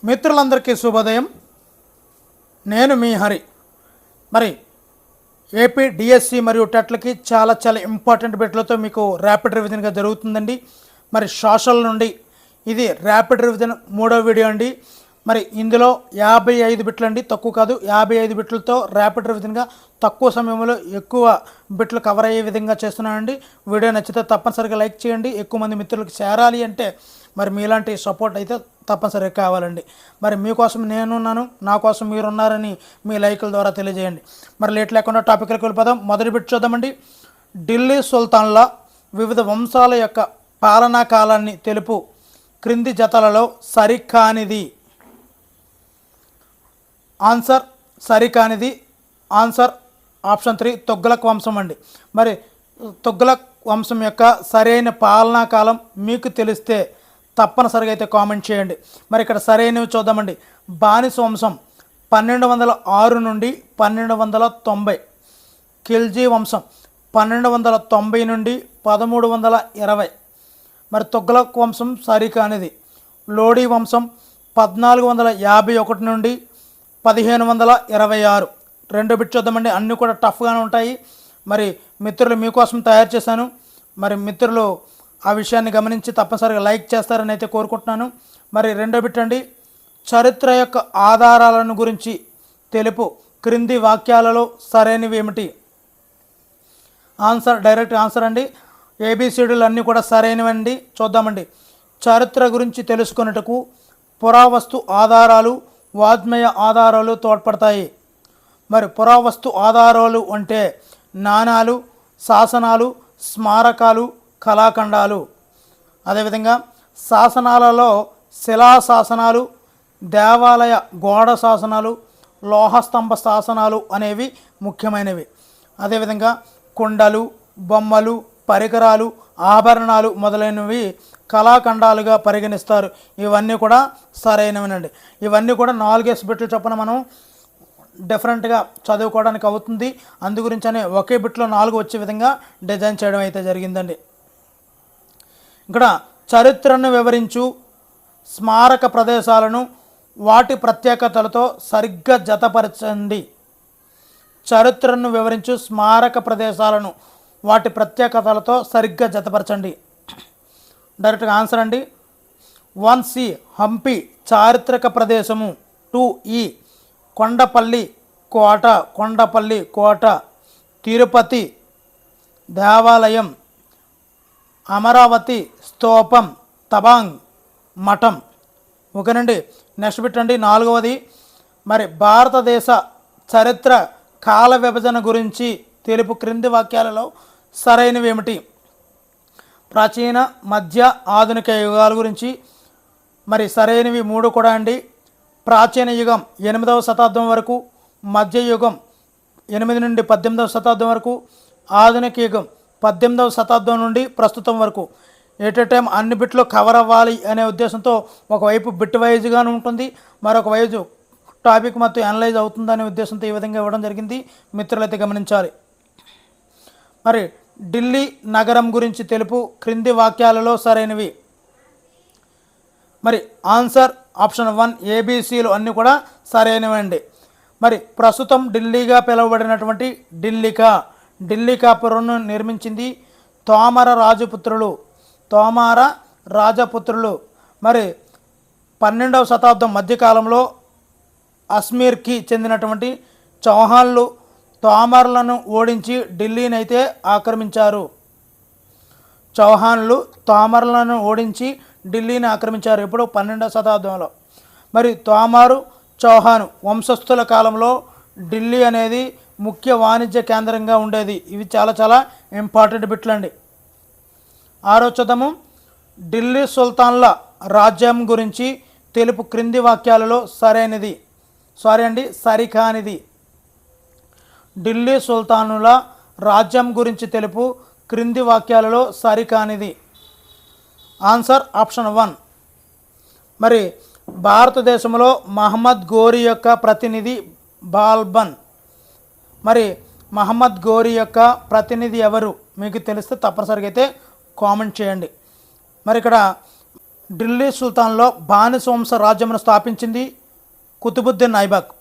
మిత్రులందరికీ శుభోదయం. నేను మీ హరి. మరి ఏపీ డిఎస్సి మరియు టెట్లకి చాలా ఇంపార్టెంట్ బిట్లతో మీకు ర్యాపిడ్ రివిజన్గా జరుగుతుందండి. మరి సోషల్ నుండి ఇది ర్యాపిడ్ రివిజన్ 3వ వీడియో అండి. మరి ఇందులో 55 బిట్లు అండి, తక్కువ కాదు. 55 బిట్లతో ర్యాపిడ్ రివిజన్గా తక్కువ సమయంలో ఎక్కువ బిట్లు కవర్ అయ్యే విధంగా చేస్తున్నానండి. వీడియో నచ్చితే తప్పనిసరిగా లైక్ చేయండి. ఎక్కువ మంది మిత్రులకు చేరాలి అంటే మరి మీలాంటి సపోర్ట్ అయితే తప్పనిసరిగా కావాలండి. మరి మీకోసం నేనున్నాను, నా కోసం మీరున్నారని మీ లైకుల ద్వారా తెలియజేయండి. మరి లేట్ లేకుండా టాపిక్లకు వెళ్ళిపోదాం. మొదటి బిట్ చూద్దామండి. ఢిల్లీ సుల్తాన్ల వివిధ వంశాల యొక్క పాలనా కాలాన్ని తెలుపు క్రింది జతలలో సరికానిది. ఆన్సర్ సరికానిది. ఆన్సర్ ఆప్షన్ 3 తుగ్లక్ వంశం అండి. మరి తుగ్లక్ వంశం యొక్క సరైన పాలనా కాలం మీకు తెలిస్తే తప్పనిసరిగా అయితే కామెంట్ చేయండి. మరి ఇక్కడ సరైనవి చూద్దామండి. బానిస వంశం 1206 నుండి 1290. ఖిల్జీ వంశం 1290 నుండి 1320. మరి తుగ్లక్ వంశం సరికానిది. లోడీ వంశం 1451 నుండి 1526. రెండో బిట్ చూద్దామండి. అన్నీ కూడా టఫ్గానే ఉంటాయి. మరి మిత్రులు మీకోసం తయారు చేశాను. మరి మిత్రులు ఆ విషయాన్ని గమనించి తప్పనిసరిగా లైక్ చేస్తారని అయితే కోరుకుంటున్నాను. మరి రెండో బిట్ అండి. చరిత్ర యొక్క ఆధారాలను గురించి తెలుపు క్రింది వాక్యాలలో సరైనవి ఏమిటి? ఆన్సర్ డైరెక్ట్ ఆన్సర్ అండి. ఏబిసిడీలు అన్నీ కూడా సరైనవండి. చూద్దామండి. చరిత్ర గురించి తెలుసుకున్నట్టుకు పురావస్తు ఆధారాలు, వాజ్మయ ఆధారాలు తోడ్పడతాయి. మరి పురావస్తు ఆధారాలు అంటే నాణాలు, శాసనాలు, స్మారకాలు, కళాఖండాలు. అదేవిధంగా శాసనాలలో శిలాశాసనాలు, దేవాలయ గోడ శాసనాలు, లోహస్తంభ శాసనాలు అనేవి ముఖ్యమైనవి. అదేవిధంగా కుండలు, బొమ్మలు, పరికరాలు, ఆభరణాలు మొదలైనవి కళాఖండాలుగా పరిగణిస్తారు. ఇవన్నీ కూడా సరైనవినండి. ఇవన్నీ కూడా 4 బిట్లు చొప్పున మనం డిఫరెంట్గా చదువుకోవడానికి అవుతుంది. అందుగురించనే ఒకే బిట్లో 4 వచ్చే విధంగా డిజైన్ చేయడం అయితే జరిగిందండి. ఇక్కడ చరిత్రను వివరించు స్మారక ప్రదేశాలను వాటి ప్రత్యేకతలతో సరిగ్గా జతపరచండి. చరిత్రను వివరించు స్మారక ప్రదేశాలను వాటి ప్రత్యేకతలతో సరిగ్గా జతపరచండి. డైరెక్ట్గా ఆన్సర్ అండి. 1C హంపి చారిత్రక ప్రదేశము. 2E కొండపల్లి కోట, తిరుపతి దేవాలయం, అమరావతి స్తూపం, తబాంగ్ మఠం. ఓకేనండి. నెక్స్ట్ బిట్ అండి. 4వది. మరి భారతదేశ చరిత్ర కాల విభజన గురించి తెలుపు క్రింది వాక్యాలలో సరైనవి ఏమిటి? ప్రాచీన, మధ్య, ఆధునిక యుగాల గురించి మరి సరైనవి 3 కూడా అండి. ప్రాచీన యుగం 8వ శతాబ్దం వరకు, మధ్య యుగం 8 నుండి 18వ శతాబ్దం వరకు, ఆధునిక యుగం 18వ శతాబ్దం నుండి ప్రస్తుతం వరకు. ఎట్ ఏ టైం అన్ని బిట్లు కవర్ అవ్వాలి అనే ఉద్దేశంతో ఒకవైపు బిట్ వైజ్గానే ఉంటుంది, మరొక వైపు టాపిక్ మొత్తం అనలైజ్ అవుతుందనే ఉద్దేశంతో ఈ విధంగా ఇవ్వడం జరిగింది. మిత్రులైతే గమనించాలి. మరి ఢిల్లీ నగరం గురించి తెలుపు క్రింది వాక్యాలలో సరైనవి. మరి ఆన్సర్ ఆప్షన్ 1 ఏబిసిలు అన్నీ కూడా సరైనవండి. మరి ప్రస్తుతం ఢిల్లీగా పిలువబడినటువంటి ఢిల్లీకాపురంను నిర్మించింది తోమర రాజపుత్రులు. మరి 12వ శతాబ్దం మధ్యకాలంలో అస్మీర్కి చెందినటువంటి చౌహాన్లు తోమర్లను ఓడించి ఢిల్లీని అయితే ఆక్రమించారు. తోమర్లను ఓడించి ఢిల్లీని ఆక్రమించారు. ఇప్పుడు 12వ శతాబ్దంలో. మరి తోమారు, చౌహాను వంశస్థుల కాలంలో ఢిల్లీ అనేది ముఖ్య వాణిజ్య కేంద్రంగా ఉండేది. ఇవి చాలా ఇంపార్టెంట్ బిట్లు అండి. 6వ చూద్దాము. ఢిల్లీ సుల్తాన్ల రాజ్యం గురించి తెలుపు క్రింది వాక్యాలలో సరికానిది. ఢిల్లీ సుల్తానుల రాజ్యం గురించి తెలుపు క్రింది వాక్యాలలో సరికానిది. Answer option 1. మరి భారతదేశంలో మహమ్మద్ గోరీ యొక్క ప్రతినిధి బాల్బన్. మరి మహమ్మద్ గోరీ యొక్క ప్రతినిధి ఎవరు? మీకు తెలిస్తే తప్పనిసరిగా అయితే కామెంట్ చేయండి. మరి ఇక్కడ ఢిల్లీ సుల్తాన్లో బానిస వంశ రాజ్యమును స్థాపించింది కుతుబుద్దీన్ ఐబక్.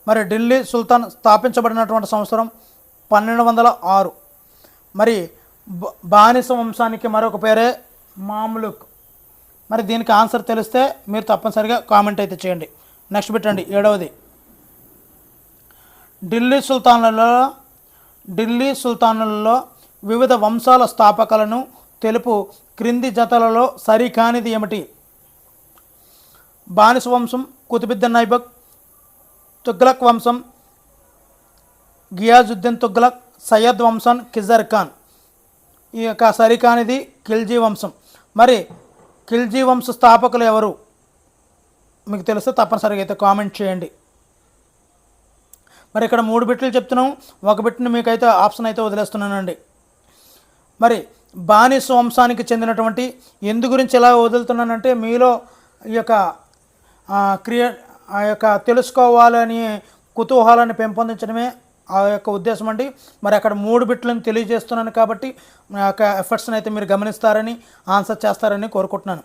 మరి ఢిల్లీ సుల్తాన్ స్థాపించబడినటువంటి సంవత్సరం 1206. మరి బానిస వంశానికి మరొక పేరే మామ్లుక్. మరి దీనికి ఆన్సర్ తెలిస్తే మీరు తప్పనిసరిగా కామెంట్ అయితే చేయండి. నెక్స్ట్ పెట్టండి 7వది. ఢిల్లీ సుల్తానులలో వివిధ వంశాల స్థాపకులను తెలుపు క్రింది జతలలో సరికానిది ఏమిటి? బానిస వంశం కుతుబుద్దీన్ ఐబక్, తుగ్లక్ వంశం గియాజుద్దీన్ తుగ్లక్, సయ్యద్ వంశం కిజర్ ఖాన్. ఈ యొక్క సరికానిది ఖిల్జీ వంశం. మరి ఖిల్జీ వంశ స్థాపకులు ఎవరు? మీకు తెలిస్తే తప్పనిసరిగా అయితే కామెంట్ చేయండి. మరి ఇక్కడ 3 బిట్లు చెప్తున్నాం, ఒక బిట్ని మీకైతే ఆప్షన్ అయితే వదిలేస్తున్నానండి. మరి బానిస వంశానికి చెందినటువంటి ఎందు గురించి ఎలా వదులుతున్నానంటే మీలో ఈ యొక్క ఆ యొక్క తెలుసుకోవాలని కుతూహలాన్ని పెంపొందించడమే ఆ యొక్క ఉద్దేశం అండి. మరి అక్కడ 3 బిట్లను తెలియజేస్తున్నాను కాబట్టి నా యొక్క ఎఫర్ట్స్ని అయితే మీరు గమనిస్తారని, ఆన్సర్ చేస్తారని కోరుకుంటున్నాను.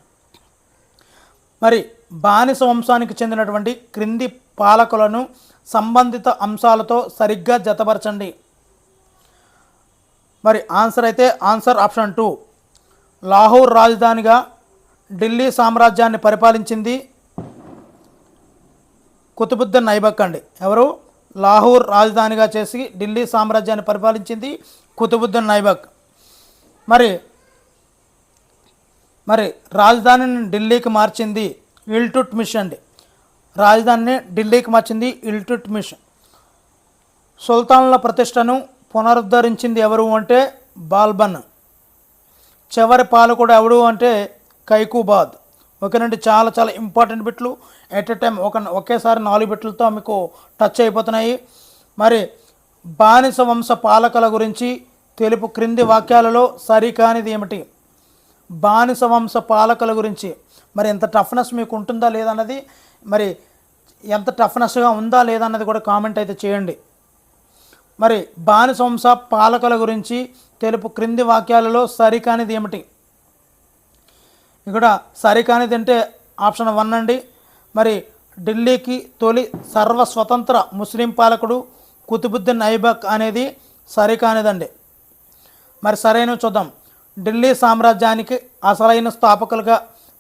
మరి బానిస వంశానికి చెందినటువంటి క్రింది పాలకులను సంబంధిత అంశాలతో సరిగ్గా జతపరచండి. మరి ఆన్సర్ ఆప్షన్ 2. లాహోర్ రాజధానిగా ఢిల్లీ సామ్రాజ్యాన్ని పరిపాలించింది కుతుబుద్దీన్ ఐబక్ అండి. ఎవరు? లాహోర్ రాజధానిగా చేసి ఢిల్లీ సామ్రాజ్యాన్ని పరిపాలించింది కుతుబుద్దీన్ ఐబక్. మరి రాజధానిని ఢిల్లీకి మార్చింది ఇల్టుట్మిష్ అండి. రాజధానిని ఢిల్లీకి మార్చింది ఇల్టుట్మిష్. సుల్తానుల ప్రతిష్టను పునరుద్ధరించింది ఎవరు అంటే బాల్బన్. చివరి పాలకుడు ఎవడు అంటే కైకుబాద్. ఓకేనండి, చాలా చాలా ఇంపార్టెంట్ బిట్లు. ఎట్ ఎ టైం ఒకేసారి 4 బిట్లతో మీకు టచ్ అయిపోతున్నాయి. మరి బానిస వంశ పాలకుల గురించి తెలుపు క్రింది వాక్యాలలో సరికానిది ఏమిటి? బానిస వంశ పాలకుల గురించి మరి ఎంత టఫ్నెస్ మీకు ఉంటుందా లేదన్నది, మరి ఎంత టఫ్నెస్గా ఉందా లేదన్నది కూడా కామెంట్ అయితే చేయండి. మరి బానిస వంశ పాలకుల గురించి తెలుపు క్రింది వాక్యాలలో సరికానిది ఏమిటి? ఇక్కడ సరికానిది అంటే ఆప్షన్ 1 అండి. మరి ఢిల్లీకి తొలి సర్వస్వతంత్ర ముస్లిం పాలకుడు కుతుబుద్దీన్ ఐబక్ అనేది సరికానిదండి. మరి సరైనవి చూద్దాం. ఢిల్లీ సామ్రాజ్యానికి అసలైన స్థాపకులుగా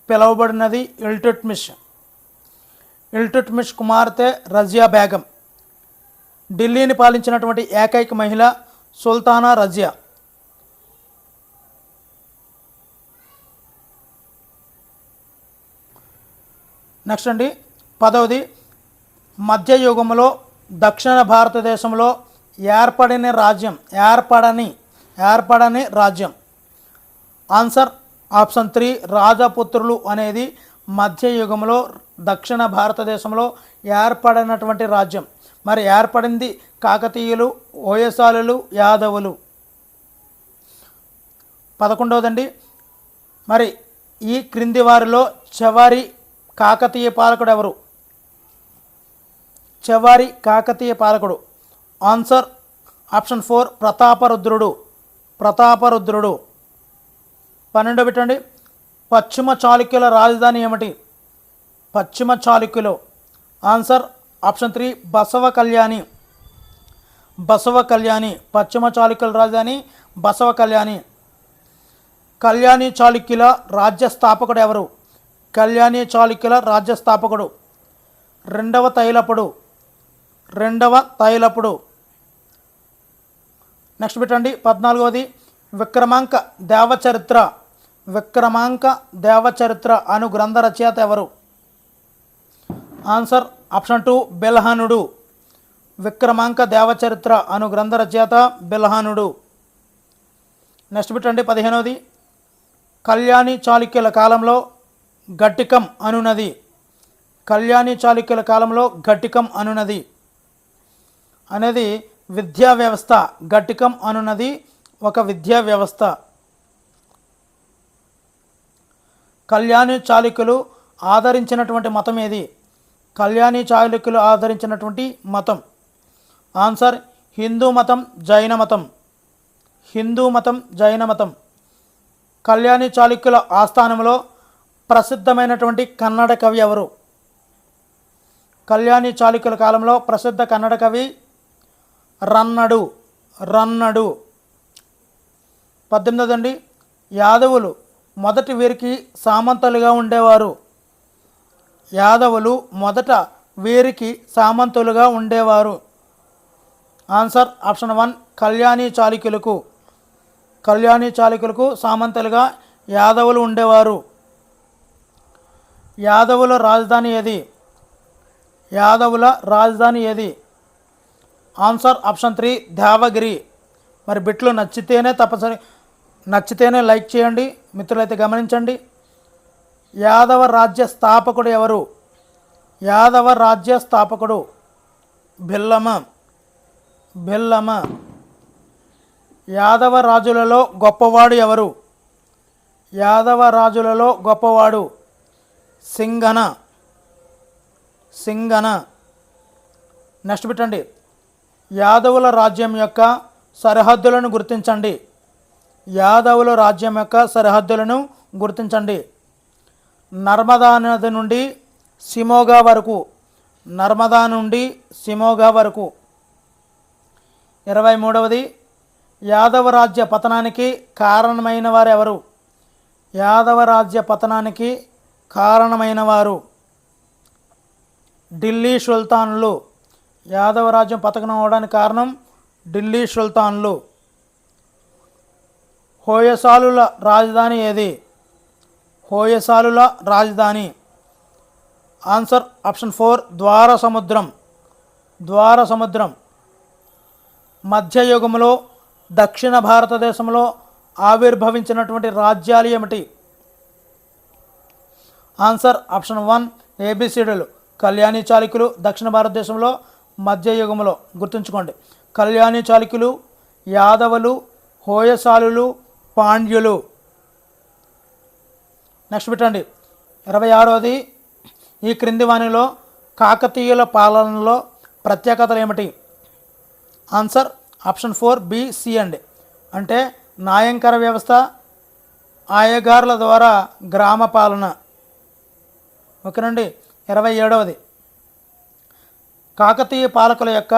పిలువబడినది ఇల్టుట్మిష్ కుమార్తె రజియా బేగం. ఢిల్లీని పాలించినటువంటి ఏకైక మహిళ సుల్తానా రజియా. నెక్స్ట్ అండి 10వది. మధ్యయుగంలో దక్షిణ భారతదేశంలో ఏర్పడని రాజ్యం. ఆన్సర్ ఆప్షన్ 3 రాజపుత్రులు అనేది మధ్యయుగంలో దక్షిణ భారతదేశంలో ఏర్పడినటువంటి రాజ్యం. మరి ఏర్పడింది కాకతీయులు, హోయసాలులు, యాదవులు. 11వదండి. మరి ఈ క్రింది వారిలో చివరి కాకతీయ పాలకుడు ఎవరు? చివరి కాకతీయ పాలకుడు. Answer option 4 Prataparudrudu. 12వ పెట్టండి. పశ్చిమ చాళుక్యుల రాజధాని ఏమిటి? పశ్చిమ చాళుక్యులు. Answer option 3 Basava Kalyani. పశ్చిమ చాళుక్యుల రాజధాని బసవ కళ్యాణి. కళ్యాణి చాళుక్యుల రాజ్య స్థాపకుడు ఎవరు? కళ్యాణి చాళుక్యుల రాజ్య స్థాపకుడు రెండవ తైలపుడు. నెక్స్ట్ పెట్టండి 14వది. విక్రమాంక దేవచరిత్ర అను గ్రంథ రచయిత ఎవరు? Answer option 2 బిల్హనుడు. విక్రమాంక దేవచరిత్ర అను గ్రంథ రచయిత బిల్హనుడు. నెక్స్ట్ పెట్టండి 15వది. కళ్యాణి చాళుక్యుల కాలంలో ఘటికం అనునది అనేది విద్యా వ్యవస్థ. ఘటికం అనున్నది ఒక విద్యా వ్యవస్థ. కళ్యాణి చాళుక్యులు ఆదరించినటువంటి మతం ఏది? కళ్యాణి చాళుక్యులు ఆదరించినటువంటి మతం. ఆన్సర్ హిందూ మతం, జైన మతం. కళ్యాణి చాళుక్యుల ఆస్థానంలో ప్రసిద్ధమైనటువంటి కన్నడ కవి ఎవరు? కళ్యాణి చాళుక్యుల కాలంలో ప్రసిద్ధ కన్నడ కవి రన్నడు. 18 అండి, యాదవులు మొదటి వీరికి సామంతులుగా ఉండేవారు. యాదవులు మొదట వీరికి సామంతులుగా ఉండేవారు. ఆన్సర్ ఆప్షన్ 1 కళ్యాణి చాళుక్యులకు సామంతులుగా యాదవులు ఉండేవారు. యాదవుల రాజధాని ఏది? Answer option 3 Devagiri. మరి బిట్లు నచ్చితేనే లైక్ చేయండి మిత్రులైతే గమనించండి. యాదవ రాజ్య స్థాపకుడు ఎవరు? భిల్లమ. యాదవ రాజులలో గొప్పవాడు ఎవరు? సింగన. నెక్స్ట్ పెట్టండి. యాదవుల రాజ్యం యొక్క సరిహద్దులను గుర్తించండి. నర్మదా నది నుండి సిమోగా వరకు. 23వది యాదవ రాజ్య పతనానికి కారణమైన వారు ఢిల్లీ సుల్తాన్లు. యాదవ రాజ్యం పతనం అవడానికి కారణం ఢిల్లీ సుల్తాన్లు. హోయసాలుల రాజధాని ఆన్సర్ ఆప్షన్ 4 ద్వారసముద్రం. మధ్యయుగంలో దక్షిణ భారతదేశంలో ఆవిర్భవించినటువంటి రాజ్యాలు ఏమిటి? ఆన్సర్ ఆప్షన్ 1 ఏబిసిడీలు. కళ్యాణి చాళుక్యులు దక్షిణ భారతదేశంలో మధ్యయుగంలో. గుర్తుంచుకోండి, కళ్యాణి చాళుక్యులు, యాదవులు, హోయసాలులు, పాండ్యులు. నెక్స్ట్ పెట్టండి. 26వది ఈ క్రింది వానిలో కాకతీయుల పాలనలో ప్రత్యేకతలు ఏమిటి? ఆన్సర్ ఆప్షన్ 4 BC అండి. అంటే నాయంకర వ్యవస్థ, ఆయగార్ల ద్వారా గ్రామ పాలన. ఓకేనండి. 27వది కాకతీయ పాలకుల యొక్క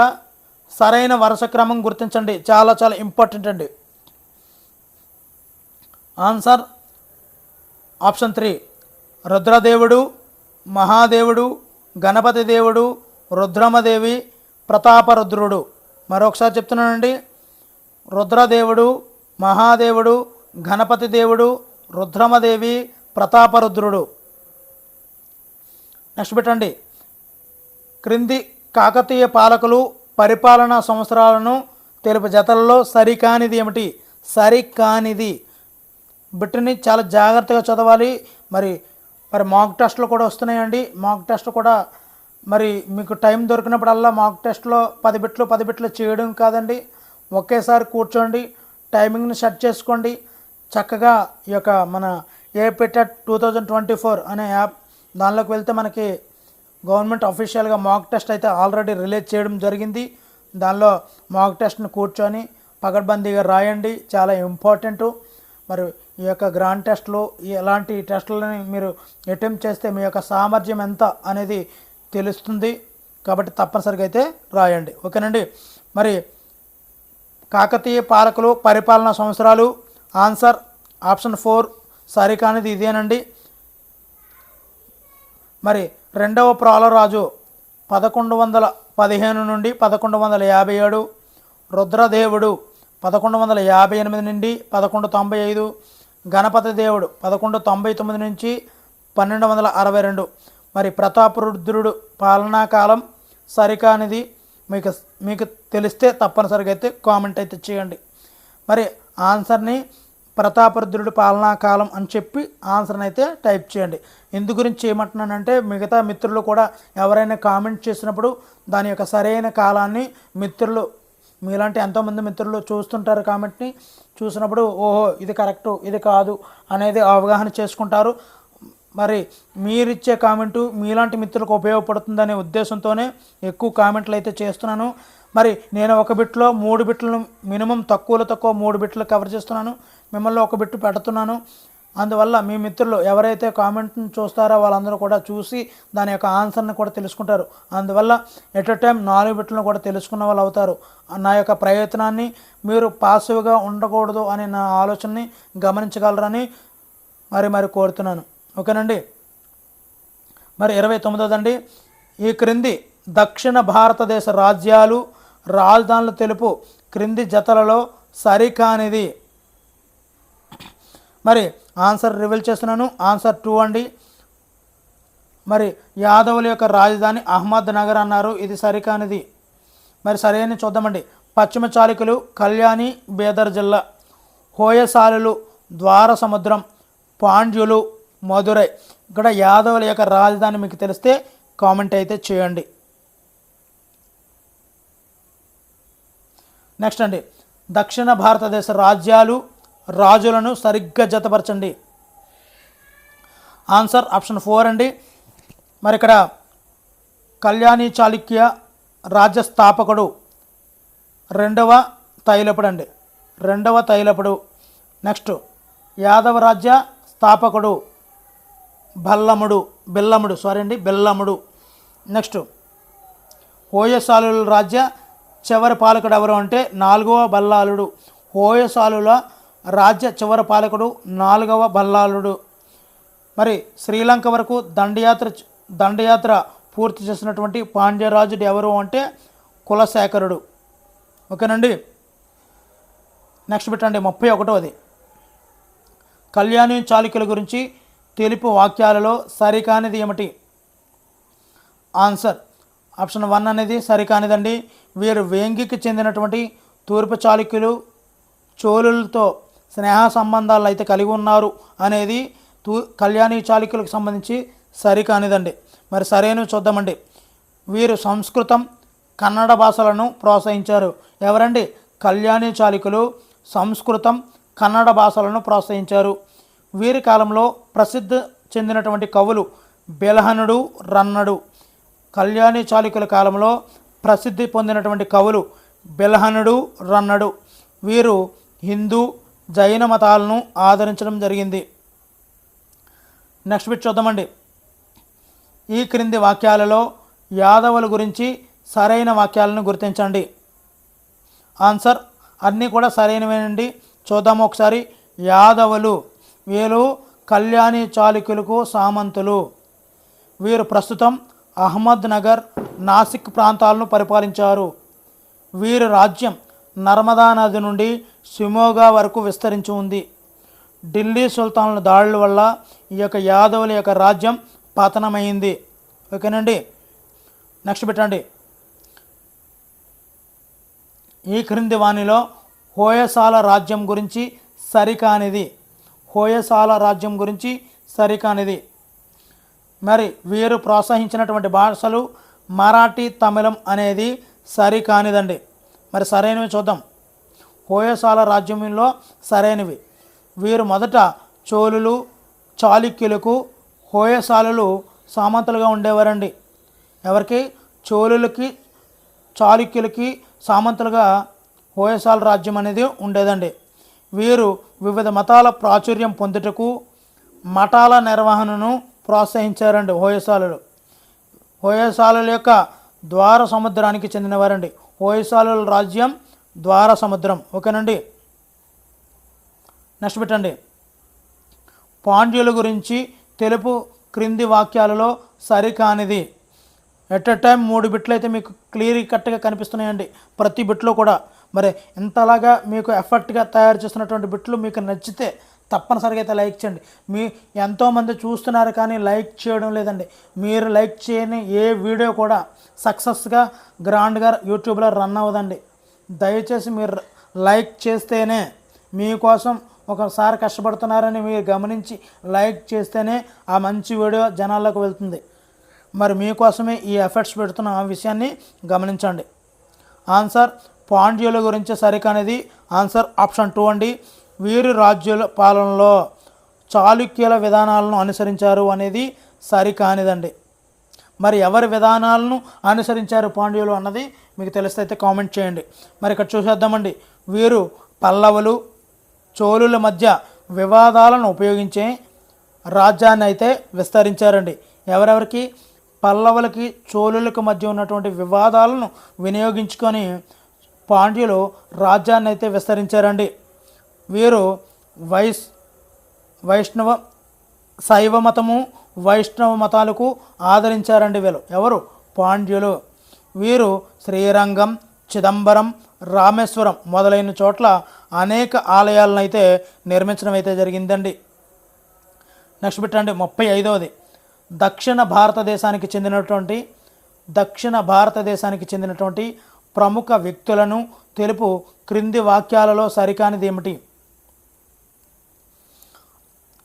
సరైన వరుస క్రమం గుర్తించండి. చాలా ఇంపార్టెంట్ అండి. ఆన్సర్ ఆప్షన్ 3 రుద్రదేవుడు, మహాదేవుడు, గణపతి దేవుడు, రుద్రమదేవి, ప్రతాపరుద్రుడు. మరొకసారి చెప్తున్నానండి. రుద్రదేవుడు, మహాదేవుడు, గణపతి దేవుడు, రుద్రమదేవి, ప్రతాపరుద్రుడు. నెక్స్ట్ పెట్టండి. క్రింది కాకతీయ పాలకులు పరిపాలనా సంవత్సరాలను తెలుపు జతలలో సరికానిది ఏమిటి? బిట్టుని చాలా జాగ్రత్తగా చదవాలి. మరి మాక్ టెస్ట్లు కూడా వస్తున్నాయండి. మాక్ టెస్ట్ కూడా మరి మీకు టైం దొరికినప్పుడల్లా మాక్ టెస్ట్లో 10 బిట్లు చేయడం కాదండి. ఒకేసారి కూర్చోండి, టైమింగ్ని సెట్ చేసుకోండి. చక్కగా ఈ యొక్క మన ఏపీటెట్ 2024 అనే యాప్ దానిలోకి వెళ్తే మనకి గవర్నమెంట్ అఫీషియల్గా మాక్ టెస్ట్ అయితే ఆల్రెడీ రిలీజ్ చేయడం జరిగింది. దానిలో మాక్ టెస్ట్ని కూర్చొని పకడ్బందీగా రాయండి, చాలా ఇంపార్టెంటు. మరి ఈ యొక్క గ్రాండ్ టెస్ట్లు ఎలాంటి టెస్టులని మీరు అటెంప్ట్ చేస్తే మీ యొక్క సామర్థ్యం ఎంత అనేది తెలుస్తుంది. కాబట్టి తప్పనిసరిగా అయితే రాయండి. ఓకేనండి. మరి కాకతీయ పాలకులు పరిపాలనా సంవత్సరాలు ఆన్సర్ ఆప్షన్ 4 సరికానిది ఇదేనండి. మరి రెండవ ప్రోలరాజు 1115 నుండి 1157, రుద్రదేవుడు 1158 నుండి 1195, గణపతి దేవుడు 1199 నుంచి 1262. మరి ప్రతాపరుద్రుడు పాలనా కాలం సరికానిది మీకు తెలిస్తే తప్పనిసరిగా అయితే కామెంట్ అయితే చేయండి. మరి ఆన్సర్ని ప్రతాపరుద్రుడి పాలనా కాలం అని చెప్పి ఆన్సర్ని అయితే టైప్ చేయండి. ఎందు గురించి చేయమంటున్నానంటే మిగతా మిత్రులు కూడా ఎవరైనా కామెంట్ చేసినప్పుడు దాని యొక్క సరైన కాలాన్ని మీలాంటి ఎంతోమంది మిత్రులు చూస్తుంటారు. కామెంట్ని చూసినప్పుడు ఓహో ఇది కరెక్టు ఇది కాదు అనేది అవగాహన చేసుకుంటారు. మరి మీరిచ్చే కామెంటు మీలాంటి మిత్రులకు ఉపయోగపడుతుందనే ఉద్దేశంతోనే ఎక్కువ కామెంట్లు అయితే చేస్తున్నాను. మరి నేను ఒక బిట్లో 3 బిట్లను మినిమం తక్కువ 3 బిట్లు కవర్ చేస్తున్నాను. మిమ్మల్ని ఒక బిట్టు పెడుతున్నాను. అందువల్ల మీ మిత్రులు ఎవరైతే కామెంట్ని చూస్తారో వాళ్ళందరూ కూడా చూసి దాని యొక్క ఆన్సర్ని కూడా తెలుసుకుంటారు. అందువల్ల ఎట్ ఎ టైం 4 బిట్లను కూడా తెలుసుకున్న వాళ్ళు అవుతారు. నా యొక్క ప్రయత్నాన్ని మీరు పాసివ్గా ఉండకూడదు అనే నా ఆలోచనని గమనించగలరని మరి కోరుతున్నాను. ఓకేనండి. మరి 29దండి, ఈ క్రింది దక్షిణ భారతదేశ రాజ్యాలు రాజధానులు తెలుపు క్రింది జతలలో సరికానిది. మరి ఆన్సర్ రివీల్ చేస్తున్నాను. ఆన్సర్ 2 అండి. మరి యాదవుల యొక్క రాజధాని అహ్మద్ నగర్ అన్నారు, ఇది సరికానిది. మరి సరైన చూద్దామండి. పశ్చిమ చాళుక్యులు కళ్యాణి బీదర్ జిల్లా, హోయసాలులు ద్వార సముద్రం, పాండ్యులు మధురై. ఇక్కడ యాదవుల యొక్క రాజధాని మీకు తెలిస్తే కామెంట్ అయితే చేయండి. నెక్స్ట్ అండి, దక్షిణ భారతదేశ రాజ్యాలు రాజులను సరిగ్గా జతపరచండి. ఆన్సర్ ఆప్షన్ 4 అండి. మరి ఇక్కడ కళ్యాణి చాళుక్య రాజ్య స్థాపకుడు రెండవ తైలపుడు. నెక్స్ట్ యాదవ రాజ్య స్థాపకుడు బెల్లముడు. నెక్స్ట్ హోయసాలుల రాజ్య చివరి పాలకుడు ఎవరు అంటే 4వ బల్లాలుడు. హోయసాలుల రాజ్య చివరి పాలకుడు 4వ బల్లాలుడు. మరి శ్రీలంక వరకు దండయాత్ర పూర్తి చేసినటువంటి పాండ్యరాజుడు ఎవరు అంటే కులశేఖరుడు. ఓకేనండి. నెక్స్ట్ పెట్టండి 31వది, కళ్యాణి చాళుక్యుల గురించి తెలుపు వాక్యాలలో సరికానిది ఏమిటి? ఆన్సర్ ఆప్షన్ 1 అనేది సరికానిదండి. వీరు వేంగికి చెందినటువంటి తూర్పు చాళుక్యులు చోళులతో స్నేహ సంబంధాలు అయితే కలిగి ఉన్నారు అనేది కళ్యాణి చాళుక్యులకు సంబంధించి సరికానిదండి. మరి సరైనవి చూద్దామండి. వీరు సంస్కృతం కన్నడ భాషలను ప్రోత్సహించారు. ఎవరండి? కళ్యాణి చాళుక్యులు సంస్కృతం కన్నడ భాషలను ప్రోత్సహించారు. వీరి కాలంలో ప్రసిద్ధి చెందినటువంటి కవులు బెలహనుడు, రన్నడు. కళ్యాణి చాళుక్యుల కాలంలో ప్రసిద్ధి పొందినటువంటి కవులు బెలహనుడు, రన్నడు. వీరు హిందూ జైన మతాలను ఆదరించడం జరిగింది. నెక్స్ట్ బిట్ చూద్దామండి. ఈ క్రింది వాక్యాలలో యాదవుల గురించి సరైన వాక్యాలను గుర్తించండి. ఆన్సర్ అన్నీ కూడా సరైనవేనండి. చూద్దాము ఒకసారి. యాదవులు వీరు కళ్యాణి చాళుక్యులకు సామంతులు. వీరు ప్రస్తుతం అహ్మద్ నగర్, నాసిక్ ప్రాంతాలను పరిపాలించారు. వీరి రాజ్యం నర్మదా నది నుండి షిమోగా వరకు విస్తరించి ఉంది. ఢిల్లీ సుల్తానుల దాడుల వల్ల ఈ యొక్క యాదవుల యొక్క రాజ్యం పతనమైంది. ఓకేనండి. నెక్స్ట్ పెట్టండి. ఈ క్రింది వాణిలో హోయసాల రాజ్యం గురించి సరికానిది. మరి వీరు ప్రోత్సహించినటువంటి భాషలు మరాఠీ, తమిళం అనేది సరికానిదండి. మరి సరైనవి చూద్దాం. హోయసాల రాజ్యంలో సరైనవి. వీరు మొదట చోళులు చాళుక్యులకు హోయసాలులు సామంతులుగా ఉండేవారండి. ఎవరికి? చోళులకి చాళుక్యులకి సామంతులుగా హోయసాల రాజ్యం అనేది ఉండేదండి. వీరు వివిధ మతాల ప్రాచుర్యం పొందుటకు మఠాల నిర్వహణను ప్రోత్సహించారండి. హోయసాలుల యొక్క ద్వార సముద్రానికి చెందినవారండి. హోయసాలుల రాజ్యం ద్వార సముద్రం. ఓకేనండి. నెక్స్ట్ పెట్టండి. పాండ్యుల గురించి తెలుపు క్రింది వాక్యాలలో సరికానిది. ఎట్ ఎ టైం 3 బిట్లు అయితే మీకు క్లియర్ కట్గా కనిపిస్తున్నాయండి ప్రతి బిట్లో కూడా. మరి ఇంతలాగా మీకు ఎఫర్ట్గా తయారు చేస్తున్నటువంటి బిట్లు మీకు నచ్చితే తప్పనిసరిగా అయితే లైక్ చేయండి. మీ ఎంతోమంది చూస్తున్నారు కానీ లైక్ చేయడం లేదండి. మీరు లైక్ చేయని ఏ వీడియో కూడా సక్సెస్గా గ్రాండ్గా యూట్యూబ్లో రన్ అవ్వదండి. దయచేసి మీరు లైక్ చేస్తేనే, మీకోసం ఒకసారి కష్టపడుతున్నారని మీరు గమనించి లైక్ చేస్తేనే ఆ మంచి వీడియో జనాల్లోకి వెళ్తుంది. మరి మీకోసమే ఈ ఎఫర్ట్స్ పెడుతున్న ఆ విషయాన్ని గమనించండి. ఆన్సర్ పాండ్యుల గురించి సరికానిది. ఆన్సర్ ఆప్షన్ 2 అండి. వీరు రాజ్యాల పాలనలో చాళుక్యుల విధానాలను అనుసరించారు అనేది సరికానిదండి. మరి ఎవరి విధానాలను అనుసరించారు పాండ్యులు అన్నది మీకు తెలిస్తే అయితే కామెంట్ చేయండి. మరి ఇక్కడ చూసేద్దామండి. వీరు పల్లవులు చోళుల మధ్య వివాదాలను ఉపయోగించే రాజ్యాన్ని అయితే విస్తరించారండి. ఎవరెవరికి? పల్లవులకి చోళులకు మధ్య ఉన్నటువంటి వివాదాలను వినియోగించుకొని పాండ్యులు రాజ్యాన్ని అయితే విస్తరించారండి. వీరు వైష్ణవ శైవ మతము వైష్ణవ మతాలకు ఆదరించారండి. వీళ్ళు ఎవరు? పాండ్యులు. వీరు శ్రీరంగం, చిదంబరం, రామేశ్వరం మొదలైన చోట్ల అనేక ఆలయాలను అయితే నిర్మించడం అయితే జరిగిందండి. నెక్స్ట్ పెట్టండి 35వది. దక్షిణ భారతదేశానికి చెందినటువంటి ప్రముఖ వ్యక్తులను తెలుపు క్రింది వాక్యాలలో సరికానిది ఏమిటి?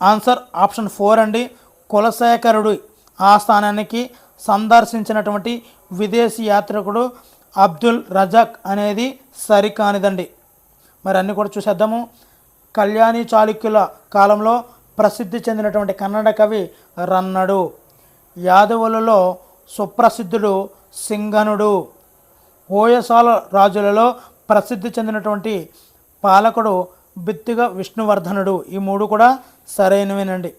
ఆన్సర్ ఆప్షన్ 4 అండి. కులశేఖరుడు ఆస్థానానికి సందర్శించినటువంటి విదేశీ యాత్రికుడు అబ్దుల్ రజాక్ అనేది సరికానిదండి. మరి అన్నీ కూడా చూసేద్దాము. కళ్యాణి చాళుక్యుల కాలంలో ప్రసిద్ధి చెందినటువంటి కన్నడ కవి రన్నడు. యాదవులలో సుప్రసిద్ధుడు సింగనుడు. హోయసాల రాజులలో ప్రసిద్ధి చెందినటువంటి పాలకుడు బిత్తిగ విష్ణువర్ధనుడు. ఈ మూడు కూడా సరైనవేనండి.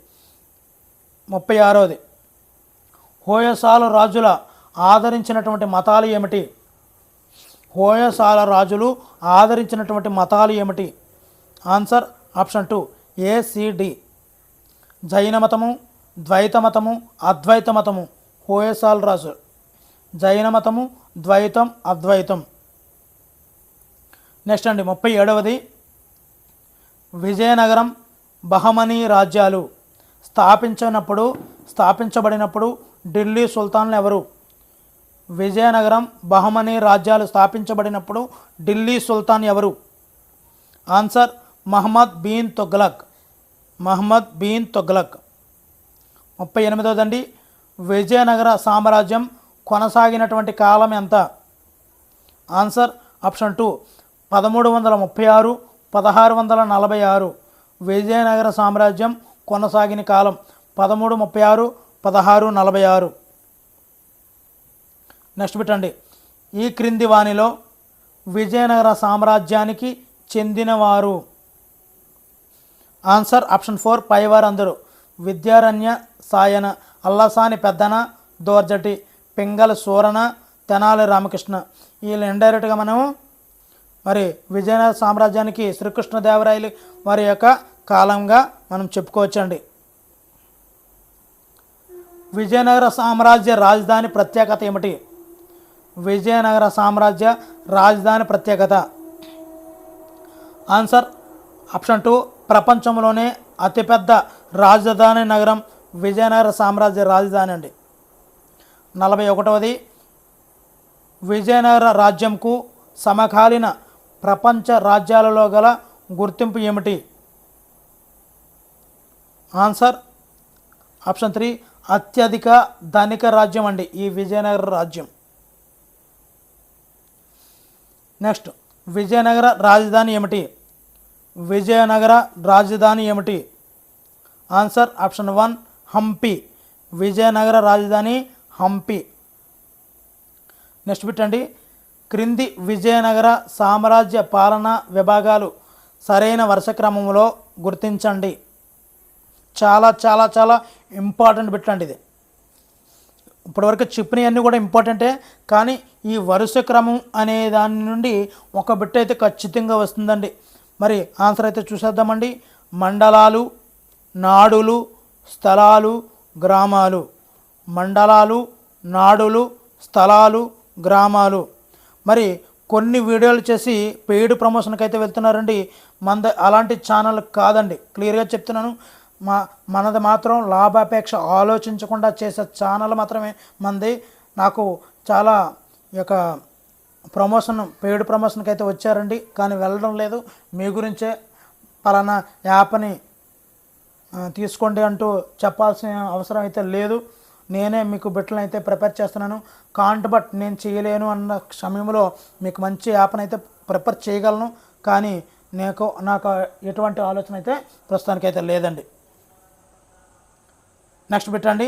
36వది. హోయసాల రాజుల ఆదరించినటువంటి మతాలు ఏమిటి? హోయసాల రాజులు ఆదరించినటువంటి మతాలు ఏమిటి? Answer option 2 ACD. జైన మతము, ద్వైత మతము, అద్వైత మతము. హోయసాల రాజు జైన మతము, ద్వైతం, అద్వైతం. నెక్స్ట్ అండి 37వది. విజయనగరం, బహమనీ రాజ్యాలు స్థాపించబడినప్పుడు ఢిల్లీ సుల్తాన్లు ఎవరు? విజయనగరం, బహమనీ రాజ్యాలు స్థాపించబడినప్పుడు ఢిల్లీ సుల్తాన్ ఎవరు? ఆన్సర్ మహమ్మద్ బిన్ తుగ్లక్. 38వదండి. విజయనగర సామ్రాజ్యం కొనసాగినటువంటి కాలం ఎంత? Answer option 2 1336 1646. విజయనగర సామ్రాజ్యం కొనసాగిన కాలం 1336 1646. నెక్స్ట్ పెట్టండి. ఈ క్రింది వానిలో విజయనగర సామ్రాజ్యానికి చెందినవారు? Answer option 4 పైవారందరూ. విద్యారణ్య సాయన, అల్లసాని పెద్దన, దోర్జటి, పింగళ సూరణ, తెనాలి రామకృష్ణ. వీళ్ళు ఇండైరెక్ట్గా మనము మరి విజయనగర సామ్రాజ్యానికి శ్రీకృష్ణదేవరాయలు వారి యొక్క కాలంగా మనం చెప్పుకోవచ్చండి. విజయనగర సామ్రాజ్య రాజధాని ప్రత్యేకత ఏమిటి? విజయనగర సామ్రాజ్య రాజధాని ప్రత్యేకత. ఆన్సర్ ఆప్షన్ 2 ప్రపంచంలోనే అతిపెద్ద రాజధాని నగరం విజయనగర సామ్రాజ్య రాజధాని అండి. 41వది. విజయనగర రాజ్యంకు సమకాలీన ప్రపంచ రాజ్యాలలో గల గుర్తింపు ఏమిటి? ఆన్సర్ ఆప్షన్ 3 అత్యధిక ధనిక రాజ్యం అండి ఈ విజయనగర రాజ్యం. నెక్స్ట్ విజయనగర రాజధాని ఏమిటి? విజయనగర రాజధాని ఏమిటి? Answer option 1 Hampi. విజయనగర రాజధాని హంపి. నెక్స్ట్ పెట్టండి. క్రింది విజయనగర సామ్రాజ్య పాలనా విభాగాలు సరైన వరుస క్రమంలో గుర్తించండి. చాలా చాలా చాలా ఇంపార్టెంట్ బిట్ అండి ఇది. ఇప్పటివరకు చెప్పినవన్నీ కూడా ఇంపార్టెంటే, కానీ ఈ వరుస క్రమం అనే దాని నుండి ఒక బిట్ అయితే ఖచ్చితంగా వస్తుందండి. మరి ఆన్సర్ అయితే చూసేద్దామండి. మండలాలు, నాడులు, స్థలాలు, గ్రామాలు. మండలాలు, నాడులు, స్థలాలు, గ్రామాలు. మరి కొన్ని వీడియోలు చేసి పెయిడ్ ప్రమోషన్కి అయితే వెళ్తున్నారండి. అలాంటి ఛానల్ కాదండి, క్లియర్గా చెప్తున్నాను. మనది మాత్రం లాభాపేక్ష ఆలోచించకుండా చేసే ఛానల్ మాత్రమే మనది. నాకు చాలా ఈ యొక్క పెయిడ్ ప్రమోషన్కి అయితే వచ్చారండి, కానీ వెళ్ళడం లేదు. మీ గురించే పలానా యాప్ని తీసుకోండి అంటూ చెప్పాల్సిన అవసరం అయితే లేదు. నేనే మీకు బిట్లను అయితే ప్రిపేర్ చేస్తున్నాను. బట్ నేను చేయలేను అన్న సమయంలో మీకు మంచి యాప్ని అయితే ప్రిపేర్ చేయగలను, కానీ నాకు ఎటువంటి ఆలోచన అయితే ప్రస్తుతానికైతే లేదండి. నెక్స్ట్ పెట్టండి.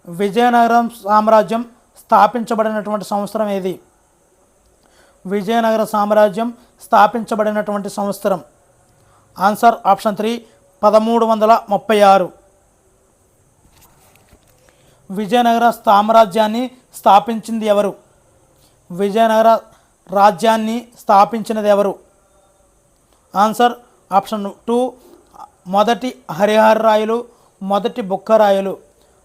విజయనగరం సామ్రాజ్యం స్థాపించబడినటువంటి సంవత్సరం ఏది? విజయనగర సామ్రాజ్యం స్థాపించబడినటువంటి సంవత్సరం. Answer option 3 1336. విజయనగర సామ్రాజ్యాన్ని స్థాపించింది ఎవరు? విజయనగర రాజ్యాన్ని స్థాపించినది ఎవరు? ఆన్సర్ ఆప్షన్ 2 మొదటి హరిహర రాయలు, మొదటి బుక్కరాయలు.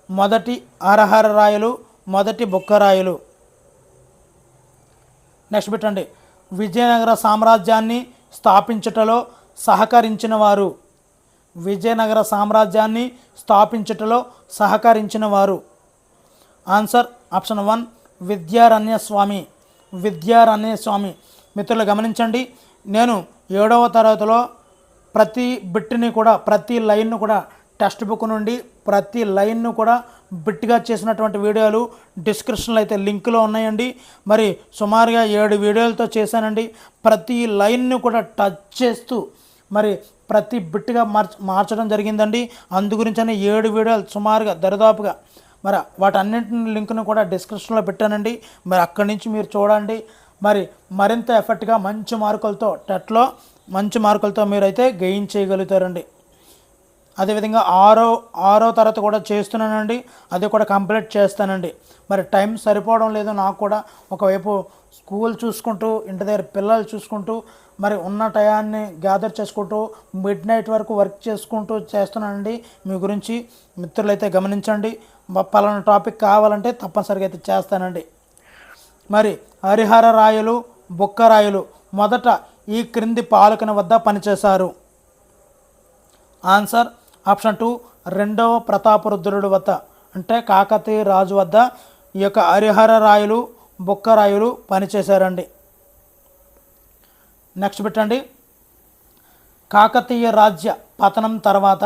మొదటి హరిహర రాయలు, మొదటి బుక్కరాయలు. నెక్స్ట్ పెట్టండి. విజయనగర సామ్రాజ్యాన్ని స్థాపించుటలో సహకరించిన వారు. విజయనగర సామ్రాజ్యాన్ని స్థాపించుటలో సహకరించిన వారు. ఆన్సర్ ఆప్షన్ 1 విద్యారణ్య స్వామి. విద్యారణ్య స్వామి. మిత్రులు గమనించండి, నేను 7వ తరగతిలో ప్రతి బిట్ని కూడా, ప్రతి లైన్ను కూడా, టెక్స్ట్ బుక్ నుండి ప్రతి లైన్ను కూడా బిట్గా చేసినటువంటి వీడియోలు డిస్క్రిప్షన్లో అయితే లింకులో ఉన్నాయండి. మరి సుమారుగా 7 వీడియోలతో చేశానండి. ప్రతి లైన్ను కూడా టచ్ చేస్తూ మరి ప్రతి బిట్గా మార్చడం జరిగిందండి. అందు గురించని 7 వీడియోలు సుమారుగా దరిదాపుగా మరి వాటన్నింటిని లింక్ను కూడా డిస్క్రిప్షన్లో పెట్టానండి. మరి అక్కడి నుంచి మీరు చూడండి. మరి మరింత ఎఫెక్ట్గా మంచి మార్కులతో టెట్లో మంచి మార్కులతో మీరైతే గెయిన్ చేయగలుగుతారండి. అదేవిధంగా ఆరో తరగతి కూడా చేస్తున్నానండి, అది కూడా కంప్లీట్ చేస్తానండి. మరి టైం సరిపోవడం లేదు నాకు కూడా. ఒకవైపు స్కూల్ చూసుకుంటూ, ఇంటి దగ్గర పిల్లలు చూసుకుంటూ, మరి ఉన్న టయాన్ని గ్యాదర్ చేసుకుంటూ మిడ్ నైట్ వరకు వర్క్ చేసుకుంటూ చేస్తున్నానండి. మీ గురించి మిత్రులైతే గమనించండి. పలానా టాపిక్ కావాలంటే తప్పనిసరిగా అయితే చేస్తానండి. మరి హరిహర రాయలు, బుక్కరాయలు మొదట ఈ క్రింది పాలకుని వద్ద పనిచేశారు. ఆన్సర్ ఆప్షన్ 2 రెండవ ప్రతాపరుద్రుడి వద్ద, అంటే కాకతీయ రాజు వద్ద ఈ యొక్క హరిహర రాయలు, బుక్కరాయలు పనిచేశారండి. నెక్స్ట్ పెట్టండి. కాకతీయ రాజ్య పతనం తర్వాత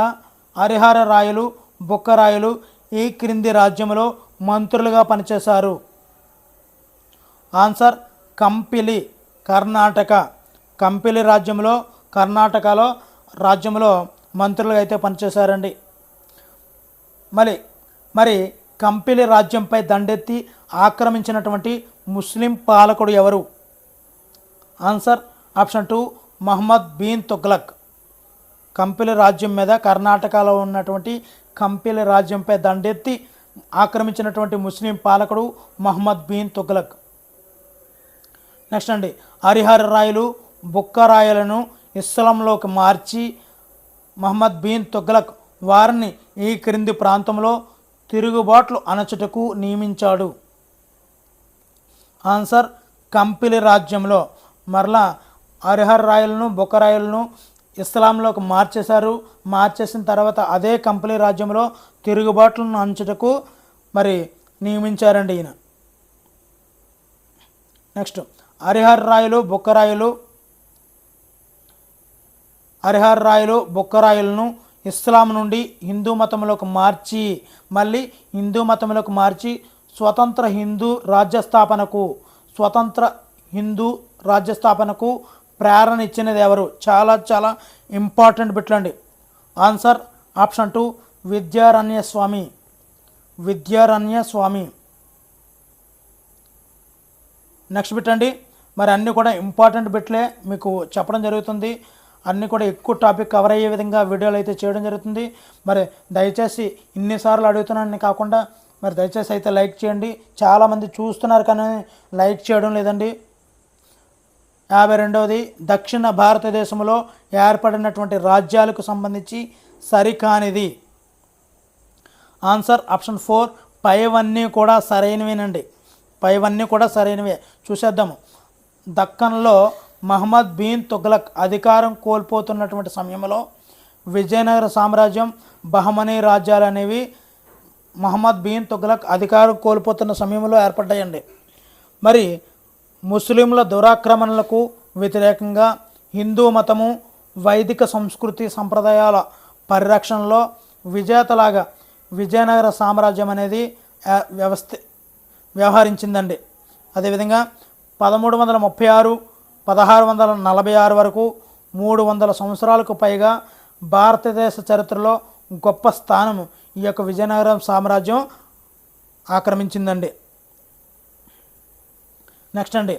హరిహర రాయలు, బుక్కరాయలు ఈ క్రింది రాజ్యంలో మంత్రులుగా పనిచేశారు. ఆన్సర్ కంపిలి, కర్ణాటక. కంపిలి రాజ్యంలో, కర్ణాటకలో రాజ్యంలో మంత్రులుగా అయితే పనిచేశారండి. మరి కంపిలి రాజ్యంపై దండెత్తి ఆక్రమించినటువంటి ముస్లిం పాలకుడు ఎవరు? Answer option 2 Muhammad bin Tughlaq. కంపిలి రాజ్యం మీద, కర్ణాటకలో ఉన్నటువంటి కంపిలి రాజ్యంపై దండెత్తి ఆక్రమించినటువంటి ముస్లిం పాలకుడు మహమ్మద్ బిన్ తుగ్లక్. నెక్స్ట్ అండి, హరిహర రాయలు, బుక్కరాయలను ఇస్లాంలోకి మార్చి మహమ్మద్ బిన్ తుగ్లక్ వారిని ఈ క్రింది ప్రాంతంలో తిరుగుబాట్లు అణచుటకు నియమించాడు. ఆన్సర్ కంపిలి రాజ్యంలో. మరలా హరిహర రాయలను, బుక్కరాయలను ఇస్లాంలోకి మార్చేసిన తర్వాత అదే కంపిలి రాజ్యంలో తిరుగుబాట్లను అణచుటకు మరి నియమించారండి ఈయన. నెక్స్ట్ హరిహర రాయలు, బుక్కరాయలను ఇస్లాం నుండి హిందూ మతంలోకి మార్చి, మళ్ళీ హిందూ మతంలోకి మార్చి స్వతంత్ర హిందూ రాజ్యస్థాపనకు ప్రేరణ ఇచ్చినది ఎవరు? చాలా చాలా ఇంపార్టెంట్ బిట్లండి. ఆన్సర్ ఆప్షన్ 2 విద్యారణ్య స్వామి. నెక్స్ట్ బిట్ అండి. మరి అన్నీ కూడా ఇంపార్టెంట్ బిట్లే మీకు చెప్పడం జరుగుతుంది. అన్నీ కూడా ఎక్కువ టాపిక్ కవర్ అయ్యే విధంగా వీడియోలు అయితే చేయడం జరుగుతుంది. మరి దయచేసి ఇన్నిసార్లు అడుగుతున్నానని కాకుండా మరి దయచేసి అయితే లైక్ చేయండి. చాలామంది చూస్తున్నారు కానీ లైక్ చేయడం లేదండి. 52వది దక్షిణ భారతదేశంలో ఏర్పడినటువంటి రాజ్యాలకు సంబంధించి సరికానిది. ఆన్సర్ ఆప్షన్ 4 పైవన్నీ కూడా సరైనవేనండి. పైవన్నీ కూడా సరైనవే. చూసేద్దాము. దక్కన్లో మహమ్మద్ బిన్ తుగ్లక్ అధికారం కోల్పోతున్నటువంటి సమయంలో విజయనగర సామ్రాజ్యం, బహమనీ రాజ్యాలు అనేవి మహమ్మద్ బిన్ తుగ్లక్ అధికారం కోల్పోతున్న సమయంలో ఏర్పడ్డాయండి. మరి ముస్లింల దురాక్రమణలకు వ్యతిరేకంగా హిందూ మతము, వైదిక సంస్కృతి సంప్రదాయాల పరిరక్షణలో విజేతలాగా విజయనగర సామ్రాజ్యం అనేది వ్యవహరించిందండి. అదేవిధంగా 1336 1646 వరకు 300 సంవత్సరాలకు పైగా భారతదేశ చరిత్రలో గొప్ప స్థానం ఈ యొక్క విజయనగరం సామ్రాజ్యం ఆక్రమించిందండి. నెక్స్ట్ అండి,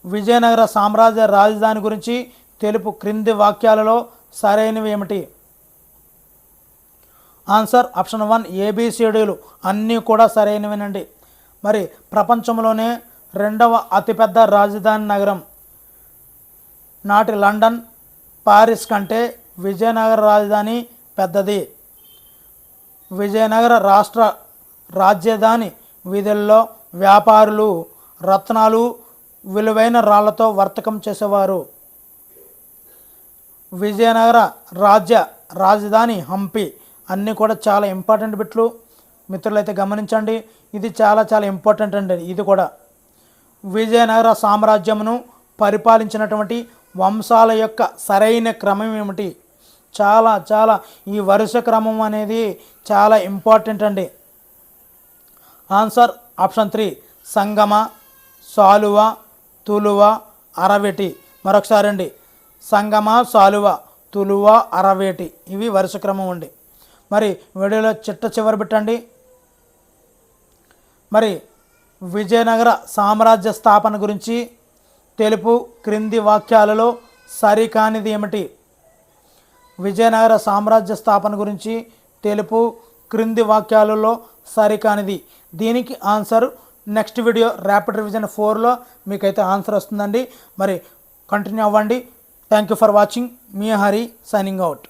విజయనగర సామ్రాజ్య రాజధాని గురించి తెలుపు క్రింది వాక్యాలలో సరైనవి ఏమిటి? ఆన్సర్ ఆప్షన్ 1 ఏబిసిడీలు అన్నీ కూడా సరైనవేనండి. మరి ప్రపంచంలోనే రెండవ అతిపెద్ద రాజధాని నగరం నాటి లండన్, పారిస్ కంటే విజయనగర రాజధాని పెద్దది. విజయనగర రాజధాని వీధుల్లో వ్యాపారులు రత్నాలు, విలువైన రాళ్లతో వర్తకం చేసేవారు. విజయనగర రాజధాని హంపి. అన్నీ కూడా చాలా ఇంపార్టెంట్ బిట్లు మిత్రులైతే గమనించండి. ఇది చాలా చాలా ఇంపార్టెంట్ అండి. ఇది కూడా విజయనగర సామ్రాజ్యమును పరిపాలించినటువంటి వంశాల యొక్క సరైన క్రమం ఏమిటి? చాలా చాలా ఈ వరుస క్రమం అనేది చాలా ఇంపార్టెంట్ అండి. ఆన్సర్ ఆప్షన్ 3 సంగమ, సాలువ, తులువ, అరవేటి. మరొకసారి అండి, సంగమ, సాలువ, తులువ, అరవేటి ఇవి వరుస క్రమం అండి. మరి వీడియోలో చివరి పెట్టండి. మరి విజయనగర సామ్రాజ్య స్థాపన గురించి తెలుపు క్రింది వాక్యాలలో సరికానిది ఏమిటి? విజయనగర సామ్రాజ్య స్థాపన గురించి తెలుపు క్రింది వాక్యాలలో సరికానిది. దీనికి answer next video rapid revision 4లో మీకైతే ఆన్సర్ వస్తుందండి. మరి కంటిన్యూ అవ్వండి. Thank you for watching. మీ హరి సైనింగ్ అవుట్.